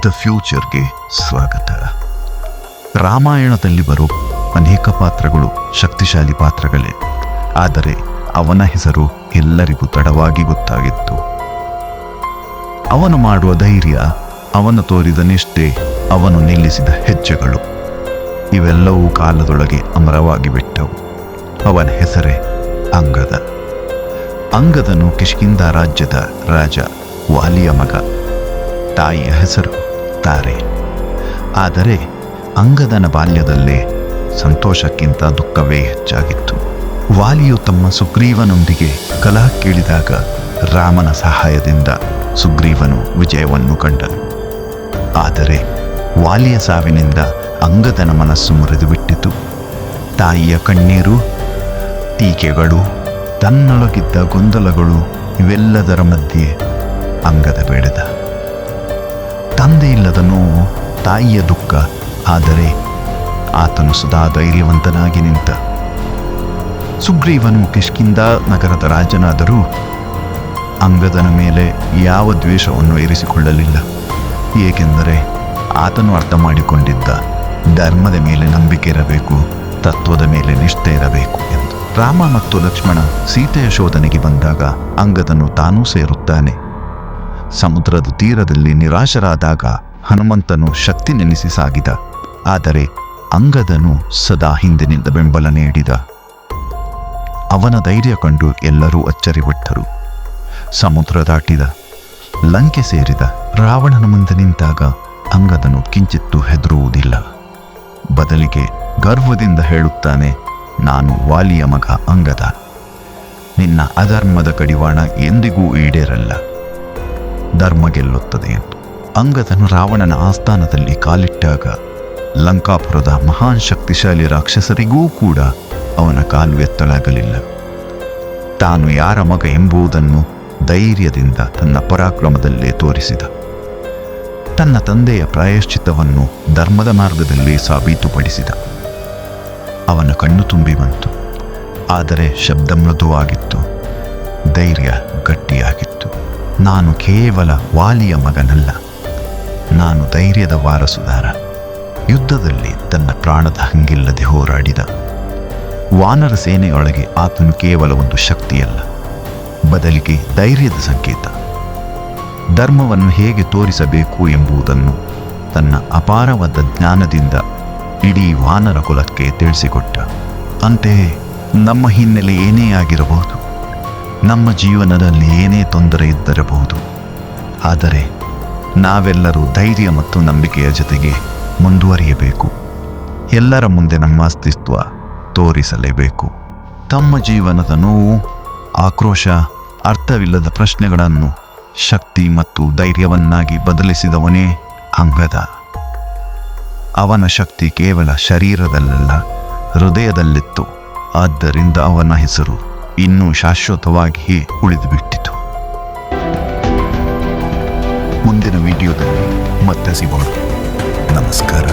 The ಫ್ಯೂಚರ್ಗೆ ಸ್ವಾಗತ. ರಾಮಾಯಣದಲ್ಲಿ ಬರೋ ಅನೇಕ ಪಾತ್ರಗಳು ಶಕ್ತಿಶಾಲಿ ಪಾತ್ರಗಳೇ, ಆದರೆ ಅವನ ಹೆಸರು ಎಲ್ಲರಿಗೂ ತಡವಾಗಿ ಗೊತ್ತಾಗಿತ್ತು. ಅವನು ಮಾಡುವ ಧೈರ್ಯ, ಅವನು ತೋರಿದ ನಿಷ್ಠೆ, ಅವನು ನಿಲ್ಲಿಸಿದ ಹೆಜ್ಜೆಗಳು ಇವೆಲ್ಲವೂ ಕಾಲದೊಳಗೆ ಅಮರವಾಗಿ ಬಿಟ್ಟವು. ಅವನ ಹೆಸರೇ ಅಂಗದ. ಅಂಗದನು ಕಿಷ್ಕಿಂಧ ರಾಜ್ಯದ ರಾಜ ವಾಲಿಯ ಮಗ. ತಾಯಿಯ ಹೆಸರು ತಾರೆ. ಆದರೆ ಅಂಗದನ ಬಾಲ್ಯದಲ್ಲೇ ಸಂತೋಷಕ್ಕಿಂತ ದುಃಖವೇ ಹೆಚ್ಚಾಗಿತ್ತು. ವಾಲಿಯು ತಮ್ಮ ಸುಗ್ರೀವನೊಂದಿಗೆ ಕಲಹಕ್ಕಿಳಿದಾಗ ರಾಮನ ಸಹಾಯದಿಂದ ಸುಗ್ರೀವನು ವಿಜಯವನ್ನು ಕಂಡನು. ಆದರೆ ವಾಲಿಯ ಸಾವಿನಿಂದ ಅಂಗದನ ಮನಸ್ಸು ಮುರಿದು ಬಿಟ್ಟಿತು. ತಾಯಿಯ ಕಣ್ಣೀರು, ಟೀಕೆಗಳು, ತನ್ನೊಳಗಿದ್ದ ಗೊಂದಲಗಳು ಇವೆಲ್ಲದರ ಮಧ್ಯೆ ಅಂಗದ ಬೆಳೆದ. ತಂದೆಯಿಲ್ಲದ ನೋವು, ತಾಯಿಯ ದುಃಖ, ಆದರೆ ಆತನು ಸದಾ ಧೈರ್ಯವಂತನಾಗಿ ನಿಂತ. ಸುಗ್ರೀವನು ಕಿಷ್ಕಿಂಧ ನಗರದ ರಾಜನಾದರೂ ಅಂಗದನ ಮೇಲೆ ಯಾವ ದ್ವೇಷವನ್ನು ಇರಿಸಿಕೊಳ್ಳಲಿಲ್ಲ. ಏಕೆಂದರೆ ಆತನು ಅರ್ಥ ಮಾಡಿಕೊಂಡಿದ್ದ ಧರ್ಮದ ಮೇಲೆ ನಂಬಿಕೆ ಇರಬೇಕು, ತತ್ವದ ಮೇಲೆ ನಿಷ್ಠೆ ಇರಬೇಕು ಎಂದು. ರಾಮ ಮತ್ತು ಲಕ್ಷ್ಮಣ ಸೀತೆಯ ಶೋಧನೆಗೆ ಬಂದಾಗ ಅಂಗದನು ತಾನೂ ಸೇರುತ್ತಾನೆ. ಸಮುದ್ರದ ತೀರದಲ್ಲಿ ನಿರಾಶರಾದಾಗ ಹನುಮಂತನು ಶಕ್ತಿ ನೆನೆಸಿ ಸಾಗಿದ. ಆದರೆ ಅಂಗದನು ಸದಾ ಹಿಂದಿನಿಂದ ಬೆಂಬಲ ನೀಡಿದ. ಅವನ ಧೈರ್ಯ ಕಂಡು ಎಲ್ಲರೂ ಅಚ್ಚರಿಪಟ್ಟರು. ಸಮುದ್ರ ದಾಟಿದ, ಲಂಕೆ ಸೇರಿದ, ರಾವಣನ ಮುಂದೆ ನಿಂತಾಗ ಅಂಗದನು ಕಿಂಚಿತ್ತೂ ಹೆದರುವುದಿಲ್ಲ. ಬದಲಿಗೆ ಗರ್ವದಿಂದ ಹೇಳುತ್ತಾನೆ, ನಾನು ವಾಲಿಯ ಮಗ ಅಂಗದ. ನಿನ್ನ ಅಧರ್ಮದ ಕಡಿವಾಣ ಎಂದಿಗೂ ಈಡೇರಲ್ಲ, ಧರ್ಮ ಗೆಲ್ಲುತ್ತದೆ ಎಂದು. ಅಂಗದನು ರಾವಣನ ಆಸ್ಥಾನದಲ್ಲಿ ಕಾಲಿಟ್ಟಾಗ ಲಂಕಾಪುರದ ಮಹಾನ್ ಶಕ್ತಿಶಾಲಿ ರಾಕ್ಷಸರಿಗೂ ಕೂಡ ಅವನ ಕಾಲು ಎತ್ತಲಾಗಲಿಲ್ಲ. ತಾನು ಯಾರ ಮಗ ಎಂಬುದನ್ನು ಧೈರ್ಯದಿಂದ ತನ್ನ ಪರಾಕ್ರಮದಲ್ಲೇ ತೋರಿಸಿದ. ತನ್ನ ತಂದೆಯ ಪ್ರಾಯಶ್ಚಿತ್ತವನ್ನು ಧರ್ಮದ ಮಾರ್ಗದಲ್ಲಿ ಸಾಬೀತುಪಡಿಸಿದ. ಅವನ ಕಣ್ಣು ತುಂಬಿ ಬಂತು, ಆದರೆ ಶಬ್ದ ಮೃದುವಾಗಿತ್ತು, ಧೈರ್ಯ ಗಟ್ಟಿಯಾಗಿತ್ತು. ನಾನು ಕೇವಲ ವಾಲಿಯ ಮಗನಲ್ಲ, ನಾನು ಧೈರ್ಯದ ವಾರಸುದಾರ. ಯುದ್ಧದಲ್ಲಿ ತನ್ನ ಪ್ರಾಣದ ಹಂಗಿಲ್ಲದೆ ಹೋರಾಡಿದ. ವಾನರ ಸೇನೆಯೊಳಗೆ ಆತನು ಕೇವಲ ಒಂದು ಶಕ್ತಿಯಲ್ಲ, ಬದಲಿಗೆ ಧೈರ್ಯದ ಸಂಕೇತ. ಧರ್ಮವನ್ನು ಹೇಗೆ ತೋರಿಸಬೇಕು ಎಂಬುದನ್ನು ತನ್ನ ಅಪಾರವಾದ ಜ್ಞಾನದಿಂದ ಇಡೀ ವಾನರ ಕುಲಕ್ಕೆ ತಿಳಿಸಿಕೊಟ್ಟ. ಅಂತೆಯೇ ನಮ್ಮ ಹಿನ್ನೆಲೆ ಏನೇ ಆಗಿರಬಹುದು, ನಮ್ಮ ಜೀವನದಲ್ಲಿ ಏನೇ ತೊಂದರೆ ಇದ್ದಿರಬಹುದು, ಆದರೆ ನಾವೆಲ್ಲರೂ ಧೈರ್ಯ ಮತ್ತು ನಂಬಿಕೆಯ ಜೊತೆಗೆ ಮುಂದುವರಿಯಬೇಕು. ಎಲ್ಲರ ಮುಂದೆ ನಮ್ಮ ಅಸ್ತಿತ್ವ ತೋರಿಸಲೇಬೇಕು. ತಮ್ಮ ಜೀವನದ ನೋವು, ಆಕ್ರೋಶ, ಅರ್ಥವಿಲ್ಲದ ಪ್ರಶ್ನೆಗಳನ್ನು ಶಕ್ತಿ ಮತ್ತು ಧೈರ್ಯವನ್ನಾಗಿ ಬದಲಿಸಿದವನೇ ಅಂಗದ. ಅವನ ಶಕ್ತಿ ಕೇವಲ ಶರೀರದಲ್ಲ, ಹೃದಯದಲ್ಲಿತ್ತು. ಆದ್ದರಿಂದ ಅವನ ಹೆಸರು ಇನ್ನೂ ಶಾಶ್ವತವಾಗಿಯೇ ಉಳಿದುಬಿಟ್ಟಿತು. ಮುಂದಿನ ವಿಡಿಯೋದಲ್ಲಿ ಮತ್ತೆ ಸಿಗೋಣ. ನಮಸ್ಕಾರ.